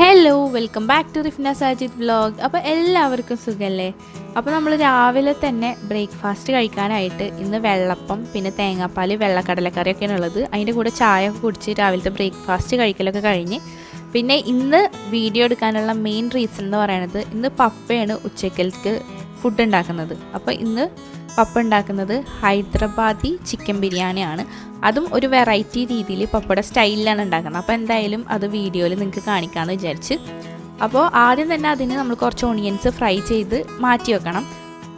Hello welcome back to Rifna Sajid vlog. അപ്പോൾ എല്ലാവർക്കും സുഖമല്ലേ? അപ്പോൾ നമ്മൾ രാവിലെ തന്നെ ബ്രേക്ക്ഫാസ്റ്റ് കഴിക്കാനായിട്ട് ഇന്ന് വെള്ളപ്പം പിന്നെ തേങ്ങാപ്പാൽ വെള്ളക്കടലക്കറിയൊക്കെയാണ് ഉള്ളത്. അതിൻ്റെ കൂടെ ചായ ഒക്കെ കുടിച്ച് രാവിലത്തെ ബ്രേക്ക്ഫാസ്റ്റ് കഴിക്കലൊക്കെ കഴിഞ്ഞ് പിന്നെ ഇന്ന് വീഡിയോ എടുക്കാനുള്ള മെയിൻ റീസൺ എന്ന് പറയുന്നത് ഇന്ന് പപ്പയാണ് ഉച്ചക്കലേക്ക് ഫുഡ് ഉണ്ടാക്കുന്നത്. അപ്പോൾ ഇന്ന് പപ്പ ഉണ്ടാക്കുന്നത് ഹൈദരാബാദി ചിക്കൻ ബിരിയാണിയാണ്. അതും ഒരു വെറൈറ്റി രീതിയിൽ പപ്പയുടെ സ്റ്റൈലിലാണ് ഉണ്ടാക്കുന്നത്. അപ്പോൾ എന്തായാലും അത് വീഡിയോയിൽ നിങ്ങൾക്ക് കാണിക്കാമെന്ന് വിചാരിച്ച്. അപ്പോൾ ആദ്യം തന്നെ അതിന് നമ്മൾ കുറച്ച് ഓണിയൻസ് ഫ്രൈ ചെയ്ത് മാറ്റി വെക്കണം.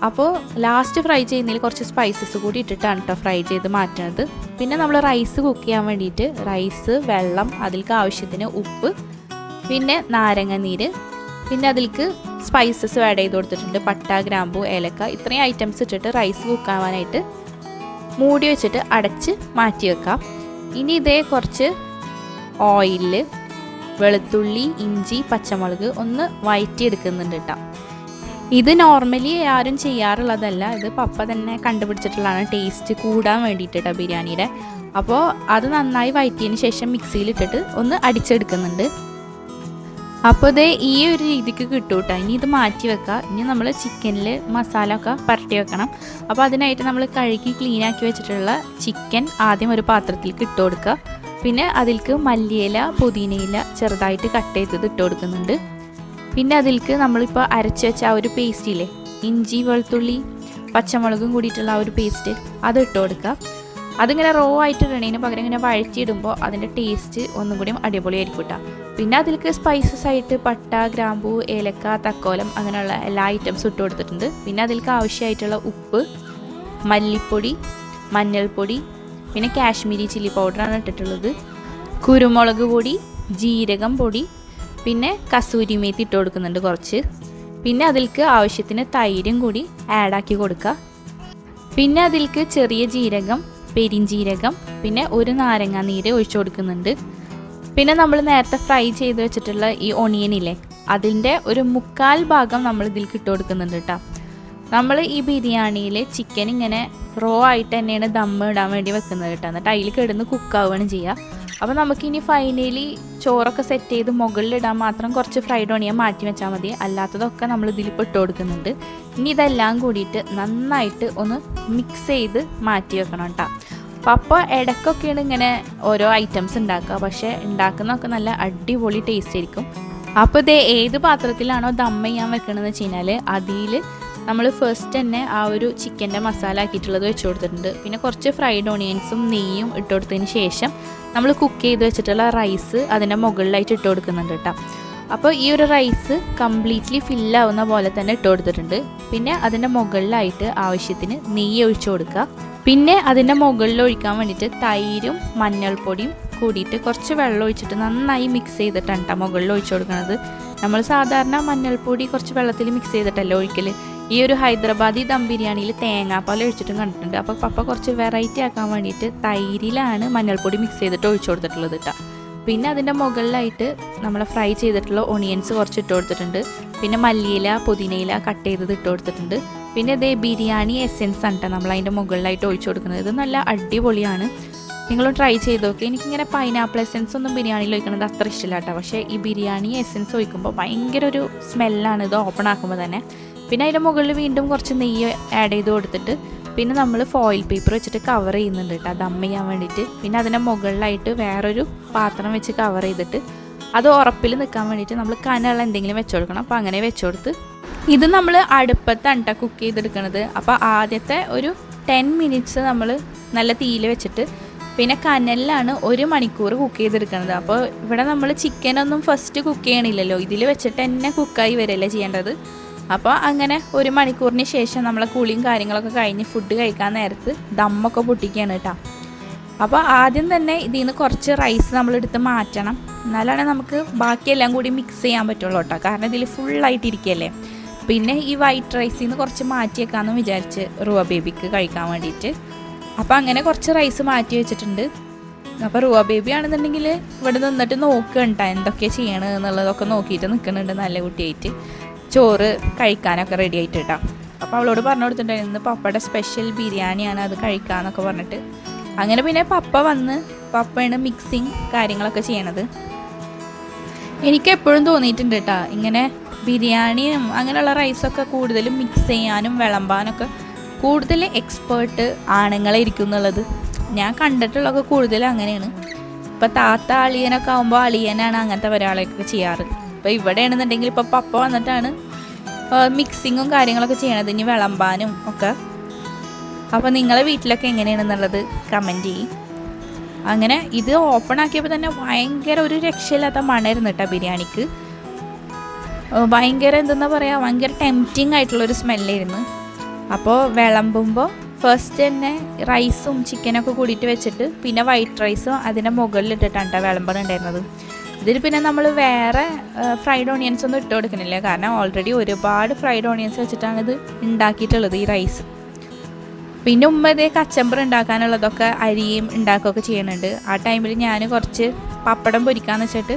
അപ്പോൾ ലാസ്റ്റ് ഫ്രൈ ചെയ്യുന്നതിൽ കുറച്ച് സ്പൈസസ് കൂടി ഇട്ടിട്ടാണ് കേട്ടോ ഫ്രൈ ചെയ്ത് മാറ്റുന്നത്. പിന്നെ നമ്മൾ റൈസ് കുക്ക് ചെയ്യാൻ വേണ്ടിയിട്ട് റൈസ്, വെള്ളം, അതിലേക്ക് ആവശ്യത്തിന് ഉപ്പ്, പിന്നെ നാരങ്ങ നീര്, പിന്നെ അതിലേക്ക് സ്പൈസസ് ആഡ് ചെയ്ത് കൊടുത്തിട്ടുണ്ട്. പട്ട, ഗ്രാമ്പു, ഏലക്ക, ഇത്രയും ഐറ്റംസ് ഇട്ടിട്ട് റൈസ് കുക്കാവാനായിട്ട് മൂടി വെച്ചിട്ട് അടച്ച് മാറ്റി വെക്കാം. ഇനി ഇതേ കുറച്ച് ഓയിലിൽ വെളുത്തുള്ളി, ഇഞ്ചി, പച്ചമുളക് ഒന്ന് വഴറ്റിയെടുക്കുന്നുണ്ട് കേട്ടോ. ഇത് നോർമലി ആരും ചെയ്യാറുള്ളതല്ല, ഇത് പപ്പ തന്നെ കണ്ടുപിടിച്ചിട്ടുള്ളതാണ് ടേസ്റ്റ് കൂടാൻ വേണ്ടിയിട്ട് കേട്ടോ ബിരിയാണിയുടെ. അപ്പോൾ അത് നന്നായി വഴറ്റിയതിന് ശേഷം മിക്സിയിലിട്ടിട്ട് ഒന്ന് അടിച്ചെടുക്കുന്നുണ്ട്. അപ്പോൾ ഇത് ഈ ഒരു രീതിക്ക് കിട്ടും കേട്ടോ. ഇനി ഇത് മാറ്റി വെക്കുക. ഇനി നമ്മൾ ചിക്കനിൽ മസാല ഒക്കെ പുരട്ടി വെക്കണം. അപ്പോൾ അതിനായിട്ട് നമ്മൾ കഴുകി ക്ലീനാക്കി വെച്ചിട്ടുള്ള ചിക്കൻ ആദ്യം ഒരു പാത്രത്തിലേക്ക് ഇട്ട് കൊടുക്കുക. പിന്നെ അതിലേക്ക് മല്ലിയില, പുതിനയില ചെറുതായിട്ട് കട്ട് ചെയ്തത് ഇട്ട് കൊടുക്കുന്നുണ്ട്. പിന്നെ അതിലേക്ക് നമ്മളിപ്പോൾ അരച്ച് വെച്ച ആ ഒരു പേസ്റ്റില്ലേ, ഇഞ്ചി, വെളുത്തുള്ളി, പച്ചമുളകും കൂടിയിട്ടുള്ള ആ ഒരു പേസ്റ്റ് അത് ഇട്ട് കൊടുക്കുക. അതിങ്ങനെ റോ ആയിട്ട് ഇടണതിന് പകരം ഇങ്ങനെ വഴറ്റിയിടുമ്പോൾ അതിൻ്റെ ടേസ്റ്റ് ഒന്നും കൂടിയും അടിപൊളിയായിരിക്കും കേട്ടോ. പിന്നെ അതിലേക്ക് സ്പൈസസ് ആയിട്ട് പട്ട, ഗ്രാമ്പൂ, ഏലക്ക, തക്കോലം അങ്ങനെയുള്ള എല്ലാ ഐറ്റംസും ഇട്ട് കൊടുത്തിട്ടുണ്ട്. പിന്നെ അതിലേക്ക് ആവശ്യമായിട്ടുള്ള ഉപ്പ്, മല്ലിപ്പൊടി, മഞ്ഞൾപ്പൊടി, പിന്നെ കാശ്മീരി ചില്ലി പൗഡറാണ് ഇട്ടിട്ടുള്ളത്, കുരുമുളക് പൊടി, ജീരകം പൊടി, പിന്നെ കസൂരി മേത്തി ഇട്ട് കൊടുക്കുന്നുണ്ട് കുറച്ച്. പിന്നെ അതിലേക്ക് ആവശ്യത്തിന് തൈരും കൂടി ആഡാക്കി കൊടുക്കുക. പിന്നെ അതിലേക്ക് ചെറിയ ജീരകം, പെരിഞ്ജീരകം, പിന്നെ ഒരു നാരങ്ങ നീര് ഒഴിച്ചു കൊടുക്കുന്നുണ്ട്. പിന്നെ നമ്മൾ നേരത്തെ ഫ്രൈ ചെയ്ത് വെച്ചിട്ടുള്ള ഈ ഒണിയനില്ലേ, അതിൻ്റെ ഒരു 1/4 ഭാഗം നമ്മൾ ഇതിലേക്ക് ഇട്ട് കൊടുക്കുന്നുണ്ട് കേട്ടോ. നമ്മൾ ഈ ബിരിയാണിയിൽ ചിക്കൻ ഇങ്ങനെ റോ ആയിട്ട് തന്നെയാണ് ദമ്മ് ഇടാൻ വേണ്ടി വെക്കുന്നത് കേട്ടോ. എന്നിട്ട് അതിൽ കിടന്ന് കുക്കാവുകയാണ് ചെയ്യുക. അപ്പോൾ നമുക്കിനി ഫൈനലി ചോറൊക്കെ സെറ്റ് ചെയ്ത് മുകളിലിടാൻ മാത്രം കുറച്ച് ഫ്രൈഡ് ഓണിയൻ മാറ്റി വെച്ചാൽ മതി. അല്ലാത്തതൊക്കെ നമ്മൾ ഇതിലിപ്പോൾ ഇട്ട് കൊടുക്കുന്നുണ്ട്. ഇനി ഇതെല്ലാം കൂടിയിട്ട് നന്നായിട്ട് ഒന്ന് മിക്സ് ചെയ്ത് മാറ്റി വെക്കണം കേട്ടോ. പപ്പ ഇടയ്ക്കൊക്കെയാണ് ഇങ്ങനെ ഓരോ ഐറ്റംസ് ഉണ്ടാക്കുക, പക്ഷേ ഉണ്ടാക്കുന്നതൊക്കെ നല്ല അടിപൊളി ടേസ്റ്റ് ആയിരിക്കും. അപ്പോൾ ഇത് ഏത് പാത്രത്തിലാണോ ദം ചെയ്യാൻ വെക്കണമെന്ന് വെച്ച് കഴിഞ്ഞാൽ അതിൽ നമ്മൾ ഫസ്റ്റ് തന്നെ ആ ഒരു ചിക്കൻ്റെ മസാല ആക്കിയിട്ടുള്ളത് വെച്ച് കൊടുത്തിട്ടുണ്ട്. പിന്നെ കുറച്ച് ഫ്രൈഡ് ഓണിയൻസും നെയ്യും ഇട്ട് കൊടുത്തതിന് ശേഷം നമ്മൾ കുക്ക് ചെയ്ത് വെച്ചിട്ടുള്ള റൈസ് അതിൻ്റെ മുകളിലായിട്ട് ഇട്ട് കൊടുക്കുന്നുണ്ട് കേട്ടോ. അപ്പോൾ ഈ ഒരു റൈസ് കംപ്ലീറ്റ്ലി ഫില്ലാവുന്ന പോലെ തന്നെ ഇട്ട് കൊടുത്തിട്ടുണ്ട്. പിന്നെ അതിൻ്റെ മുകളിലായിട്ട് ആവശ്യത്തിന് നെയ്യ് ഒഴിച്ചു കൊടുക്കുക. പിന്നെ അതിൻ്റെ മുകളിൽ ഒഴിക്കാൻ വേണ്ടിയിട്ട് തൈരും മഞ്ഞൾപ്പൊടിയും കൂടിയിട്ട് കുറച്ച് വെള്ളം ഒഴിച്ചിട്ട് നന്നായി മിക്സ് ചെയ്തിട്ടാണ് കേട്ടോ മുകളിൽ ഒഴിച്ചു കൊടുക്കുന്നത്. നമ്മൾ സാധാരണ മഞ്ഞൾപ്പൊടി കുറച്ച് വെള്ളത്തിൽ മിക്സ് ചെയ്തിട്ടല്ലേ ഒഴിക്കൽ. ഈ ഒരു ഹൈദരാബാദി ദം ബിരിയാണിയിൽ തേങ്ങാപ്പാൽ ഒഴിച്ചിട്ടും കണ്ടിട്ടുണ്ട്. അപ്പോൾ പപ്പ കുറച്ച് വെറൈറ്റി ആക്കാൻ വേണ്ടിയിട്ട് തൈരിലാണ് മഞ്ഞൾപ്പൊടി മിക്സ് ചെയ്തിട്ട് ഒഴിച്ചു കൊടുത്തിട്ടുള്ളത് കേട്ടോ. പിന്നെ അതിൻ്റെ മുകളിലായിട്ട് നമ്മൾ ഫ്രൈ ചെയ്തിട്ടുള്ള ഒണിയൻസ് കുറച്ച് ഇട്ട് കൊടുത്തിട്ടുണ്ട്. പിന്നെ മല്ലിയില, പുതിനയില കട്ട് ചെയ്തത് ഇട്ട് കൊടുത്തിട്ടുണ്ട്. പിന്നെ ഇതേ ബിരിയാണി എസെൻസ് ആണ് കേട്ടോ നമ്മൾ അതിൻ്റെ മുകളിലായിട്ട് ഒഴിച്ചു കൊടുക്കുന്നത്. ഇത് നല്ല അടിപൊളിയാണ്, നിങ്ങളും ട്രൈ ചെയ്ത് നോക്കി. എനിക്കിങ്ങനെ പൈനാപ്പിൾ എസെൻസ് ഒന്നും ബിരിയാണിയിൽ ഒഴിക്കുന്നത് അത്ര ഇഷ്ടമില്ല കേട്ടോ. പക്ഷേ ഈ ബിരിയാണി എസെൻസ് ഒഴിക്കുമ്പോൾ ഭയങ്കര ഒരു സ്മെല്ലാണ് ഇത് ഓപ്പൺ ആക്കുമ്പോൾ തന്നെ. പിന്നെ അതിൻ്റെ മുകളിൽ വീണ്ടും കുറച്ച് നെയ്യ് ആഡ് ചെയ്ത് കൊടുത്തിട്ട് പിന്നെ നമ്മൾ ഫോയിൽ പേപ്പർ വെച്ചിട്ട് കവർ ചെയ്യുന്നുണ്ട് കേട്ടോ ദം ചെയ്യാൻ വേണ്ടിയിട്ട്. പിന്നെ അതിൻ്റെ മുകളിലായിട്ട് വേറൊരു പാത്രം വെച്ച് കവർ ചെയ്തിട്ട് അത് ഉറപ്പിൽ നിൽക്കാൻ വേണ്ടിയിട്ട് നമ്മൾ കനമുള്ള എന്തെങ്കിലും വെച്ച് കൊടുക്കണം. അപ്പോൾ അങ്ങനെ വെച്ച് കൊടുത്ത് ഇത് നമ്മൾ അടുപ്പത്താണ് കേട്ടോ കുക്ക് ചെയ്തെടുക്കുന്നത്. അപ്പോൾ ആദ്യത്തെ ഒരു 10 മിനിറ്റ്സ് നമ്മൾ നല്ല തീയിൽ വെച്ചിട്ട് പിന്നെ കനലിലാണ് 1 മണിക്കൂർ കുക്ക് ചെയ്തെടുക്കുന്നത്. അപ്പോൾ ഇവിടെ നമ്മൾ ചിക്കനൊന്നും ഫസ്റ്റ് കുക്ക് ചെയ്യണില്ലല്ലോ, ഇതിൽ വെച്ചിട്ട് തന്നെ കുക്കായി വരികയല്ലേ ചെയ്യേണ്ടത്. അപ്പോൾ അങ്ങനെ 1 മണിക്കൂറിന് ശേഷം നമ്മളെ കുളിയും കാര്യങ്ങളൊക്കെ കഴിഞ്ഞ് ഫുഡ് കഴിക്കാൻ നേരത്ത് ദമ്മൊക്കെ പൊട്ടിക്കുകയാണ് കേട്ടോ. അപ്പോൾ ആദ്യം തന്നെ ഇതിൽ നിന്ന് കുറച്ച് റൈസ് നമ്മളെടുത്ത് മാറ്റണം, എന്നാലാണ് നമുക്ക് ബാക്കിയെല്ലാം കൂടി മിക്സ് ചെയ്യാൻ പറ്റുള്ളൂ കേട്ടോ. കാരണം ഇതിൽ ഫുള്ളായിട്ട് ഇരിക്കുകയല്ലേ. പിന്നെ ഈ വൈറ്റ് റൈസിൽ നിന്ന് കുറച്ച് മാറ്റി വെക്കാമെന്ന് വിചാരിച്ച് റുവ ബേബിക്ക് കഴിക്കാൻ വേണ്ടിയിട്ട്. അപ്പോൾ അങ്ങനെ കുറച്ച് റൈസ് മാറ്റി വെച്ചിട്ടുണ്ട്. അപ്പോൾ റുവ ബേബി ആണെന്നുണ്ടെങ്കിൽ ഇവിടെ നിന്നിട്ട് നോക്കുകണ്ട എന്തൊക്കെയാണ് ചെയ്യണത് എന്നുള്ളതൊക്കെ നോക്കിയിട്ട് നിൽക്കുന്നുണ്ട് നല്ല കുട്ടിയായിട്ട്. ചോറ് കഴിക്കാനൊക്കെ റെഡി ആയിട്ട് കേട്ടോ. അപ്പോൾ അവളോട് പറഞ്ഞു കൊടുത്തിട്ടുണ്ടായിരുന്നു ഇന്ന് പപ്പയുടെ സ്പെഷ്യൽ ബിരിയാണിയാണ്, അത് കഴിക്കാമെന്നൊക്കെ പറഞ്ഞിട്ട്. അങ്ങനെ പിന്നെ പപ്പ വന്ന് പപ്പയാണ് മിക്സിങ് കാര്യങ്ങളൊക്കെ ചെയ്യണത്. എനിക്ക് എപ്പോഴും തോന്നിയിട്ടുണ്ട് കേട്ടോ, ഇങ്ങനെ ബിരിയാണിയും അങ്ങനെയുള്ള റൈസൊക്കെ കൂടുതലും മിക്സ് ചെയ്യാനും വിളമ്പാനൊക്കെ കൂടുതൽ എക്സ്പേർട്ട് ആണുങ്ങളെ ഇരിക്കും എന്നുള്ളത്. ഞാൻ കണ്ടിട്ടുള്ളതൊക്കെ കൂടുതലും അങ്ങനെയാണ്. ഇപ്പോൾ താത്ത അളിയനൊക്കെ ആകുമ്പോൾ അളിയനാണ് അങ്ങനത്തെ ഒരാളെയൊക്കെ ചെയ്യാറ്. ഇപ്പോൾ ഇവിടെയാണെന്നുണ്ടെങ്കിൽ ഇപ്പോൾ പപ്പ വന്നിട്ടാണ് മിക്സിങ്ങും കാര്യങ്ങളൊക്കെ ചെയ്യണത്, ഇനി വിളമ്പാനും ഒക്കെ. അപ്പോൾ നിങ്ങളെ വീട്ടിലൊക്കെ എങ്ങനെയാണെന്നുള്ളത് കമൻറ്റ് ചെയ്യും. അങ്ങനെ ഇത് ഓപ്പൺ ആക്കിയപ്പോൾ തന്നെ ഭയങ്കര ഒരു രക്ഷയില്ലാത്ത മണമായിരുന്നു കേട്ടോ ബിരിയാണിക്ക്. ഭയങ്കര എന്തെന്നാ പറയുക, ഭയങ്കര ടെംപ്റ്റിംഗ് ആയിട്ടുള്ളൊരു സ്മെല്ലായിരുന്നു. അപ്പോൾ വിളമ്പുമ്പോൾ ഫസ്റ്റ് തന്നെ റൈസും ചിക്കനൊക്കെ കൂടിയിട്ട് വെച്ചിട്ട് പിന്നെ വൈറ്റ് റൈസും അതിൻ്റെ മുകളിലിട്ടിട്ടാണ് കേട്ടോ വിളമ്പണുണ്ടായിരുന്നത്. ഇതിൽ പിന്നെ നമ്മൾ വേറെ ഫ്രൈഡ് ഓണിയൻസ് ഒന്നും ഇട്ട് കൊടുക്കുന്നില്ല, കാരണം ഓൾറെഡി ഒരുപാട് ഫ്രൈഡ് ഓണിയൻസ് വെച്ചിട്ടാണ് ഇത് ഉണ്ടാക്കിയിട്ടുള്ളത് ഈ റൈസ്. പിന്നെ ഉമ്മ ഇതേ കച്ചമ്പർ ഉണ്ടാക്കാനുള്ളതൊക്കെ അരിയും ഉണ്ടാക്കുകയൊക്കെ ചെയ്യുന്നുണ്ട്. ആ ടൈമിൽ ഞാൻ കുറച്ച് പപ്പടം പൊരിക്കാമെന്ന് വെച്ചിട്ട്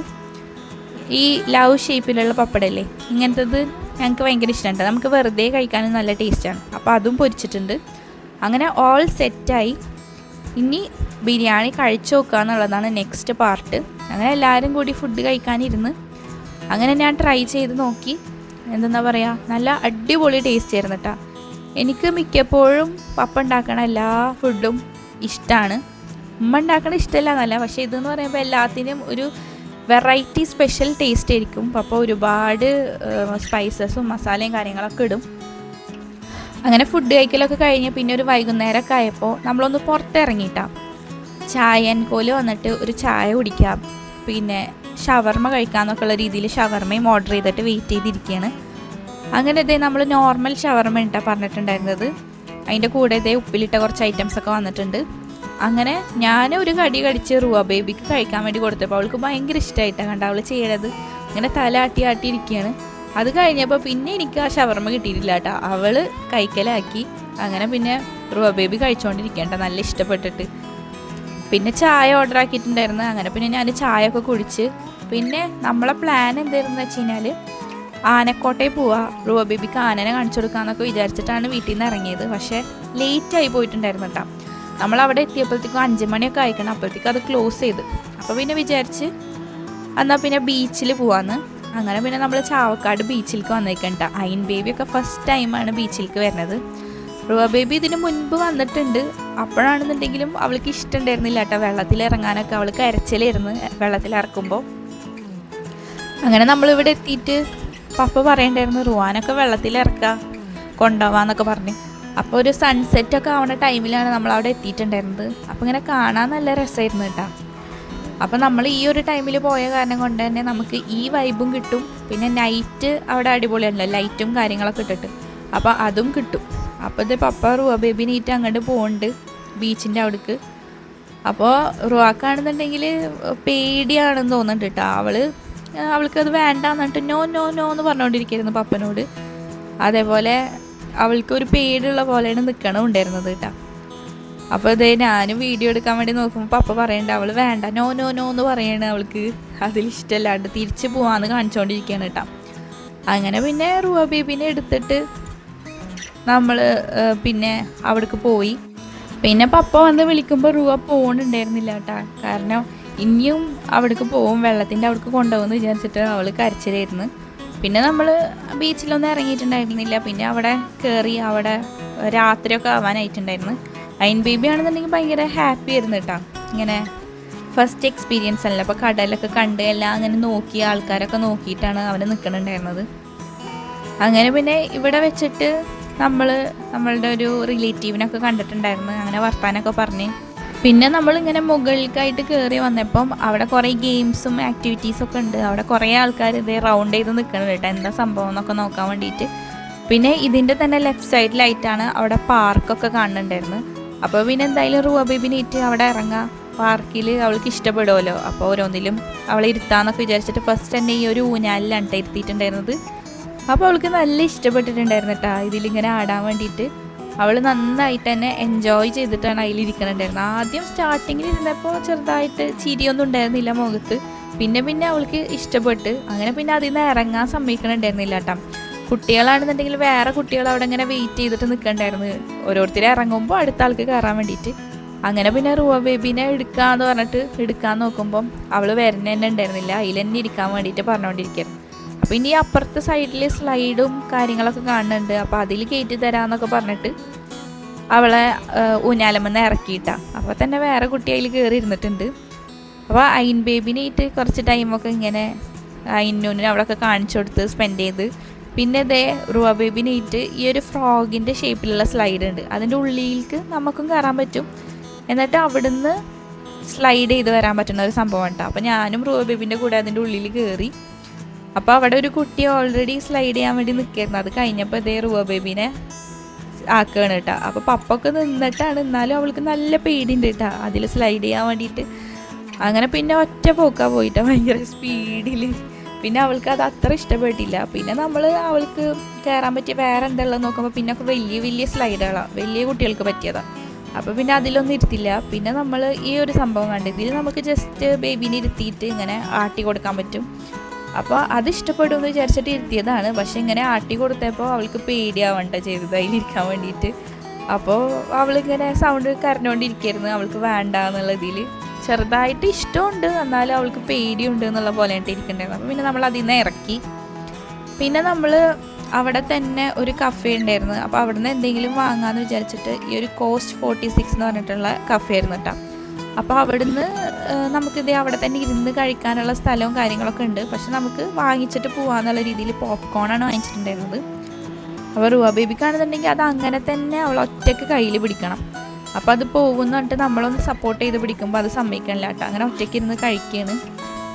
ഈ ലവ് ഷേപ്പിലുള്ള പപ്പടമല്ലേ, ഇങ്ങനത്തത് ഞങ്ങൾക്ക് ഭയങ്കര ഇഷ്ടമുണ്ട്, നമുക്ക് വെറുതെ കഴിക്കാനും നല്ല ടേസ്റ്റാണ്. അപ്പോൾ അതും പൊരിച്ചിട്ടുണ്ട്. അങ്ങനെ ഓൾ സെറ്റായി. ഇനി ബിരിയാണി കഴിച്ചു നോക്കുക എന്നുള്ളതാണ് നെക്സ്റ്റ് പാർട്ട്. അങ്ങനെ എല്ലാവരും കൂടി ഫുഡ് കഴിക്കാനിരുന്ന് അങ്ങനെ ഞാൻ ട്രൈ ചെയ്ത് നോക്കി. എന്തെന്നാ പറയുക, നല്ല അടിപൊളി ടേസ്റ്റ് ആയിരുന്നു കേട്ടോ. എനിക്ക് മിക്കപ്പോഴും പപ്പ ഉണ്ടാക്കണ എല്ലാ ഫുഡും ഇഷ്ടമാണ്. ഉമ്മ ഉണ്ടാക്കണ ഇഷ്ടമല്ല എന്നല്ല, പക്ഷേ ഇതെന്ന് പറയുമ്പോൾ എല്ലാത്തിനും ഒരു വെറൈറ്റി സ്പെഷ്യൽ ടേസ്റ്റ് ആയിരിക്കും. പപ്പ ഒരുപാട് സ്പൈസസും മസാലയും കാര്യങ്ങളൊക്കെ ഇടും. അങ്ങനെ ഫുഡ് കഴിക്കലൊക്കെ കഴിഞ്ഞ് പിന്നെ ഒരു വൈകുന്നേരമൊക്കെ ആയപ്പോൾ നമ്മളൊന്ന് പുറത്തിറങ്ങിയിട്ടാണ്. ചായൻകോല് വന്നിട്ട് ഒരു ചായ കുടിക്കാം, പിന്നെ ഷവർമ കഴിക്കാമെന്നൊക്കെ ഉള്ള രീതിയിൽ ഷവർമയും ഓർഡർ ചെയ്തിട്ട് വെയിറ്റ് ചെയ്തിരിക്കുകയാണ്. അങ്ങനെ ഇതേ നമ്മൾ നോർമൽ ഷവർമ ഇട്ടാണ് പറഞ്ഞിട്ടുണ്ടായിരുന്നത്. അതിൻ്റെ കൂടെ ഇതേ ഉപ്പിലിട്ട കുറച്ച് ഐറ്റംസൊക്കെ വന്നിട്ടുണ്ട്. അങ്ങനെ ഞാൻ ഒരു കടി കടിച്ച് റുവ ബേബിക്ക് കഴിക്കാൻ വേണ്ടി കൊടുത്തപ്പോൾ അവൾക്ക് ഭയങ്കര ഇഷ്ടമായിട്ടാണ് കണ്ട അവൾ ചെയ്യണത്. ഇങ്ങനെ തല ആട്ടിയിരിക്കുകയാണ്. അത് കഴിഞ്ഞപ്പോൾ പിന്നെ എനിക്ക് ആ ഷവർമ കിട്ടിയിട്ടില്ല കേട്ടോ, അവൾ കഴിക്കലാക്കി. അങ്ങനെ പിന്നെ റുവ ബേബി കഴിച്ചുകൊണ്ടിരിക്കേണ്ട നല്ല ഇഷ്ടപ്പെട്ടിട്ട്. പിന്നെ ചായ ഓർഡർ ആക്കിയിട്ടുണ്ടായിരുന്നു. അങ്ങനെ പിന്നെ ഞാൻ ചായ ഒക്കെ കുടിച്ച് പിന്നെ നമ്മളെ പ്ലാൻ എന്തായിരുന്നു വെച്ച് കഴിഞ്ഞാൽ ആനക്കോട്ടയിൽ പോവുക, റുവ ബേബിക്ക് ആനനെ കാണിച്ചു കൊടുക്കാമെന്നൊക്കെ വിചാരിച്ചിട്ടാണ് വീട്ടിൽ നിന്ന് ഇറങ്ങിയത്. പക്ഷേ ലേറ്റായി പോയിട്ടുണ്ടായിരുന്നു കേട്ടോ. നമ്മളവിടെ എത്തിയപ്പോഴത്തേക്കും 5 മണിയൊക്കെ ആയിക്കണം. അപ്പോഴത്തേക്കും അത് ക്ലോസ് ചെയ്ത്. അപ്പോൾ പിന്നെ വിചാരിച്ച് എന്നാൽ പിന്നെ ബീച്ചിൽ പോവാന്ന്. അങ്ങനെ പിന്നെ നമ്മൾ ചാവക്കാട് ബീച്ചിലേക്ക് വന്നേക്കണ്ട. അയിൻ ബേബിയൊക്കെ ഫസ്റ്റ് ടൈമാണ് ബീച്ചിലേക്ക് വരുന്നത്. റുവ ബേബി ഇതിന് മുൻപ് വന്നിട്ടുണ്ട്. അപ്പോഴാണെന്നുണ്ടെങ്കിലും അവൾക്ക് ഇഷ്ടമുണ്ടായിരുന്നില്ല കേട്ടോ വെള്ളത്തിലിറങ്ങാനൊക്കെ. അവൾക്ക് കരച്ചിലായിരുന്നു വെള്ളത്തിലിറക്കുമ്പോൾ. അങ്ങനെ നമ്മളിവിടെ എത്തിയിട്ട് പപ്പ പറയണ്ടായിരുന്നു റുവാനൊക്കെ വെള്ളത്തിലിറക്കുക കൊണ്ടുപോവാന്നൊക്കെ പറഞ്ഞ്. അപ്പോൾ ഒരു സൺസെറ്റൊക്കെ ആവുന്ന ടൈമിലാണ് നമ്മളവിടെ എത്തിയിട്ടുണ്ടായിരുന്നത്. അപ്പോൾ ഇങ്ങനെ കാണാൻ നല്ല രസമായിരുന്നു കേട്ടോ. അപ്പോൾ നമ്മൾ ഈ ഒരു ടൈമിൽ പോയ കാരണം കൊണ്ട് തന്നെ നമുക്ക് ഈ വൈബും കിട്ടും. പിന്നെ നൈറ്റ് അവിടെ അടിപൊളിയാണല്ലോ, ലൈറ്റും കാര്യങ്ങളൊക്കെ ഇട്ടിട്ട്. അപ്പോൾ അതും കിട്ടും. അപ്പോൾ ഇത് പപ്പ റുവ ബേബിനായിട്ട് അങ്ങോട്ട് പോകുന്നുണ്ട് ബീച്ചിൻ്റെ അവിടേക്ക്. അപ്പോൾ റുവാക്കാണെന്നുണ്ടെങ്കിൽ പേടിയാണെന്ന് തോന്നുന്നുണ്ട് കേട്ടോ. അവൾക്കത് വേണ്ടാന്ന് പറഞ്ഞിട്ട് നോ നോ നോ എന്ന് പറഞ്ഞുകൊണ്ടിരിക്കുന്നു പപ്പനോട്. അതേപോലെ അവൾക്കൊരു പേടിയുള്ള പോലെയാണ് നിൽക്കണമുണ്ടായിരുന്നത് കേട്ടോ. അപ്പോൾ ഇതേ ഞാനും വീഡിയോ എടുക്കാൻ വേണ്ടി നോക്കുമ്പോൾ പപ്പ പറയണ്ട അവൾ വേണ്ട നോ നോ നോ എന്ന് പറയണ, അവൾക്ക് അതിലിഷ്ടമല്ലാണ്ട് തിരിച്ച് പോവാന്ന് കാണിച്ചുകൊണ്ടിരിക്കുകയാണ് കേട്ടോ. അങ്ങനെ പിന്നെ റുവ ബേബിനെ എടുത്തിട്ട് നമ്മൾ പിന്നെ അവിടേക്ക് പോയി. പിന്നെ പപ്പ വന്ന് വിളിക്കുമ്പോൾ റുവ പോകണുണ്ടായിരുന്നില്ല കേട്ടോ. കാരണം ഇനിയും അവിടേക്ക് പോവും, വെള്ളത്തിൻ്റെ അവിടേക്ക് കൊണ്ടുപോകുമെന്ന് വിചാരിച്ചിട്ട് അവൾ കരച്ചിലായിരുന്നു. പിന്നെ നമ്മൾ ബീച്ചിലൊന്നും ഇറങ്ങിയിട്ടുണ്ടായിരുന്നില്ല. പിന്നെ അവിടെ കയറി അവിടെ രാത്രിയൊക്കെ ആവാനായിട്ടുണ്ടായിരുന്നു. അയിൻ ബേബി ആണെന്നുണ്ടെങ്കിൽ ഭയങ്കര ഹാപ്പി ആയിരുന്നു കേട്ടോ. ഇങ്ങനെ ഫസ്റ്റ് എക്സ്പീരിയൻസ് അല്ല. അപ്പോൾ കടലൊക്കെ കണ്ട് എല്ലാം അങ്ങനെ നോക്കി ആൾക്കാരൊക്കെ നോക്കിയിട്ടാണ് അവന് നിൽക്കണുണ്ടായിരുന്നത്. അങ്ങനെ പിന്നെ ഇവിടെ വെച്ചിട്ട് നമ്മളുടെ ഒരു റിലേറ്റീവിനൊക്കെ കണ്ടിട്ടുണ്ടായിരുന്നു. അങ്ങനെ വർത്താനൊക്കെ പറഞ്ഞ് പിന്നെ നമ്മളിങ്ങനെ മുകളിലേക്കായിട്ട് കയറി വന്നപ്പം അവിടെ കുറേ ഗെയിംസും ആക്ടിവിറ്റീസൊക്കെ ഉണ്ട്. അവിടെ കുറേ ആൾക്കാർ ഇതേ റൗണ്ട് ചെയ്ത് നിൽക്കണം കേട്ടോ, എന്താ സംഭവം എന്നൊക്കെ നോക്കാൻ വേണ്ടിയിട്ട്. പിന്നെ ഇതിൻ്റെ തന്നെ ലെഫ്റ്റ് സൈഡിലായിട്ടാണ് അവിടെ പാർക്കൊക്കെ കാണുന്നുണ്ടായിരുന്നു. അപ്പോൾ പിന്നെ എന്തായാലും റുവ ബേബിനായിട്ട് അവിടെ ഇറങ്ങാം, പാർക്കിൽ അവൾക്ക് ഇഷ്ടപ്പെടുമല്ലോ. അപ്പോൾ ഓരോന്നിലും അവളെ ഇരുത്താമെന്നൊക്കെ വിചാരിച്ചിട്ട് ഫസ്റ്റ് തന്നെ ഈ ഒരു ഊഞ്ഞാലിലാണ് ഇരുത്തിയിട്ടുണ്ടായിരുന്നത്. അപ്പോൾ അവൾക്ക് നല്ല ഇഷ്ടപ്പെട്ടിട്ടുണ്ടായിരുന്നു കേട്ടോ ഇതിലിങ്ങനെ ആടാൻ വേണ്ടിയിട്ട്. അവൾ നന്നായിട്ട് തന്നെ എൻജോയ് ചെയ്തിട്ടാണ് അതിലിരിക്കണുണ്ടായിരുന്നത്. ആദ്യം സ്റ്റാർട്ടിങ്ങിൽ ഇരുന്നപ്പോൾ ചെറുതായിട്ട് ചിരിയൊന്നും ഉണ്ടായിരുന്നില്ല മുഖത്ത്. പിന്നെ അവൾക്ക് ഇഷ്ടപ്പെട്ട്. അങ്ങനെ പിന്നെ അതിൽ നിന്ന് ഇറങ്ങാൻ സമ്മതിക്കണുണ്ടായിരുന്നില്ല കേട്ടോ. കുട്ടികളാണെന്നുണ്ടെങ്കിൽ വേറെ കുട്ടികൾ അവിടെ ഇങ്ങനെ വെയിറ്റ് ചെയ്തിട്ട് നിൽക്കണ്ടായിരുന്നു, ഓരോരുത്തർ ഇറങ്ങുമ്പോൾ അടുത്ത ആൾക്ക് കയറാൻ വേണ്ടിയിട്ട്. അങ്ങനെ പിന്നെ റുവ ബേബീനെ എടുക്കാന്ന് പറഞ്ഞിട്ട് എടുക്കാൻ നോക്കുമ്പം അവൾ വരുന്ന തന്നെ ഉണ്ടായിരുന്നില്ല. അതിൽ തന്നെ ഇരിക്കാൻ വേണ്ടിയിട്ട് പറഞ്ഞുകൊണ്ടിരിക്കുകയായിരുന്നു. അപ്പോൾ ഇനി അപ്പുറത്തെ സൈഡിൽ സ്ലൈഡും കാര്യങ്ങളൊക്കെ കാണുന്നുണ്ട്. അപ്പോൾ അതിൽ കയറ്റി തരാമെന്നൊക്കെ പറഞ്ഞിട്ട് അവളെ ഊഞ്ഞാലമെന്ന് ഇറക്കിയിട്ടാണ്. അപ്പോൾ തന്നെ വേറെ കുട്ടി അതിൽ കയറി ഇരുന്നിട്ടുണ്ട്. അപ്പോൾ അയിൻ ബേബിനായിട്ട് കുറച്ച് ടൈമൊക്കെ ഇങ്ങനെ അയിന്നൂന് അവിടെയൊക്കെ കാണിച്ചു കൊടുത്ത് സ്പെൻഡ് ചെയ്ത്, പിന്നെ ഇതേ റുവ ബേബിനായിട്ട് ഈ ഒരു ഫ്രോഗിൻ്റെ ഷേപ്പിലുള്ള സ്ലൈഡ് ഉണ്ട്. അതിൻ്റെ ഉള്ളിലേക്ക് നമുക്കും കയറാൻ പറ്റും. എന്നിട്ട് അവിടുന്ന് സ്ലൈഡ് ചെയ്ത് വരാൻ പറ്റുന്ന ഒരു സംഭവം കേട്ടോ. അപ്പോൾ ഞാനും റുവ ബേബിൻ്റെ കൂടെ അതിൻ്റെ ഉള്ളിൽ കയറി. അപ്പോൾ അവിടെ ഒരു കുട്ടി ഓൾറെഡി സ്ലൈഡ് ചെയ്യാൻ വേണ്ടി നിൽക്കായിരുന്നു. അത് കഴിഞ്ഞപ്പോൾ ഇതേ റുവ ബേബിനെ ആക്കുകയാണ് കേട്ടോ. അപ്പോൾ പപ്പൊക്കെ നിന്നിട്ടാണ്, എന്നാലും അവൾക്ക് നല്ല പേടിയുണ്ട് കേട്ടോ അതിൽ സ്ലൈഡ് ചെയ്യാൻ വേണ്ടിയിട്ട്. അങ്ങനെ പിന്നെ ഒറ്റ പോക്കാണ് പോയിട്ട് ഭയങ്കര സ്പീഡിൽ. പിന്നെ അവൾക്ക് അത് അത്ര ഇഷ്ടപ്പെട്ടില്ല. പിന്നെ നമ്മൾ അവൾക്ക് കയറാൻ പറ്റിയ വേറെ എന്തെല്ലാം നോക്കുമ്പോൾ പിന്നെ ഒക്കെ വലിയ വലിയ സ്ലൈഡുകളാണ്, വലിയ കുട്ടികൾക്ക് പറ്റിയതാണ്. അപ്പോൾ പിന്നെ അതിലൊന്നും ഇരുത്തില്ല. പിന്നെ നമ്മൾ ഈ ഒരു സംഭവം കണ്ട് ഇതിൽ നമുക്ക് ജസ്റ്റ് ബേബീനെ ഇരുത്തിയിട്ട് ഇങ്ങനെ ആട്ടി കൊടുക്കാൻ പറ്റും. അപ്പോൾ അത് ഇഷ്ടപ്പെടുമെന്ന് വിചാരിച്ചിട്ട് ഇരുത്തിയതാണ്. പക്ഷെ ഇങ്ങനെ ആട്ടി കൊടുത്തപ്പോൾ അവൾക്ക് പേടിയാവണ്ട ചെയ്തത് അതിലിരിക്കാൻ വേണ്ടിയിട്ട്. അപ്പോൾ അവളിങ്ങനെ സൗണ്ട് കരഞ്ഞുകൊണ്ടിരിക്കുകയായിരുന്നു, അവൾക്ക് വേണ്ട എന്നുള്ള ഇതിൽ. ചെറുതായിട്ട് ഇഷ്ടമുണ്ട്, എന്നാലും അവൾക്ക് പേടിയുണ്ട് എന്നുള്ള പോലെയായിട്ട് ഇരിക്കണ്ടായിരുന്നു. അപ്പോൾ പിന്നെ നമ്മൾ അതിൽ നിന്ന് ഇറക്കി. പിന്നെ നമ്മൾ അവിടെ തന്നെ ഒരു കഫേ ഉണ്ടായിരുന്നു. അപ്പോൾ അവിടെ നിന്ന് എന്തെങ്കിലും വാങ്ങാമെന്ന് വിചാരിച്ചിട്ട് ഈ ഒരു കോസ്റ്റ് 46 എന്ന് പറഞ്ഞിട്ടുള്ള കഫേ ആയിരുന്നു കേട്ടോ. അപ്പോൾ അവിടുന്ന് നമുക്കിത് അവിടെ തന്നെ ഇരുന്ന് കഴിക്കാനുള്ള സ്ഥലവും കാര്യങ്ങളൊക്കെ ഉണ്ട്. പക്ഷെ നമുക്ക് വാങ്ങിച്ചിട്ട് പോകാമെന്നുള്ള രീതിയിൽ പോപ്കോണാണ് വാങ്ങിച്ചിട്ടുണ്ടായിരുന്നത്. അപ്പോൾ റുവ ബേബിക്കാണെന്നുണ്ടെങ്കിൽ അത് അങ്ങനെ തന്നെ അവൾ ഒറ്റയ്ക്ക് കയ്യിൽ പിടിക്കണം. അപ്പോൾ അത് പോകുമെന്ന് പറഞ്ഞിട്ട് നമ്മളൊന്ന് സപ്പോർട്ട് ചെയ്ത് പിടിക്കുമ്പോൾ അത് സമ്മതിക്കണില്ല കേട്ടോ. അങ്ങനെ ഒറ്റയ്ക്ക് ഇരുന്ന് കഴിക്കുകയാണ്.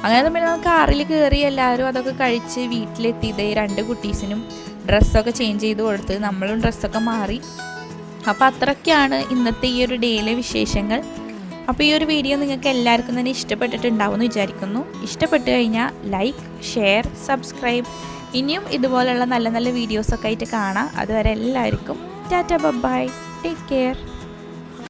അങ്ങനെ പിന്നെ നമുക്ക് കാറിൽ കയറി എല്ലാവരും അതൊക്കെ കഴിച്ച് വീട്ടിലെത്തിയത് 2 കുട്ടീസിനും ഡ്രസ്സൊക്കെ ചേഞ്ച് ചെയ്ത് കൊടുത്ത് നമ്മളും ഡ്രസ്സൊക്കെ മാറി. അപ്പോൾ അത്രയ്ക്കാണ് ഇന്നത്തെ ഈ ഒരു ഡേയിലെ വിശേഷങ്ങൾ. അപ്പോൾ ഈ ഒരു വീഡിയോ നിങ്ങൾക്ക് എല്ലാവർക്കും തന്നെ ഇഷ്ടപ്പെട്ടിട്ടുണ്ടാവും എന്ന് വിചാരിക്കുന്നു. ഇഷ്ടപ്പെട്ട് കഴിഞ്ഞാൽ ലൈക്ക്, ഷെയർ, സബ്സ്ക്രൈബ്. ഇനിയും ഇതുപോലെയുള്ള നല്ല നല്ല വീഡിയോസൊക്കെ ആയിട്ട് കാണാം. അതുവരെ എല്ലാവർക്കും ടാറ്റ ബൈ, ടേക്ക് കെയർ.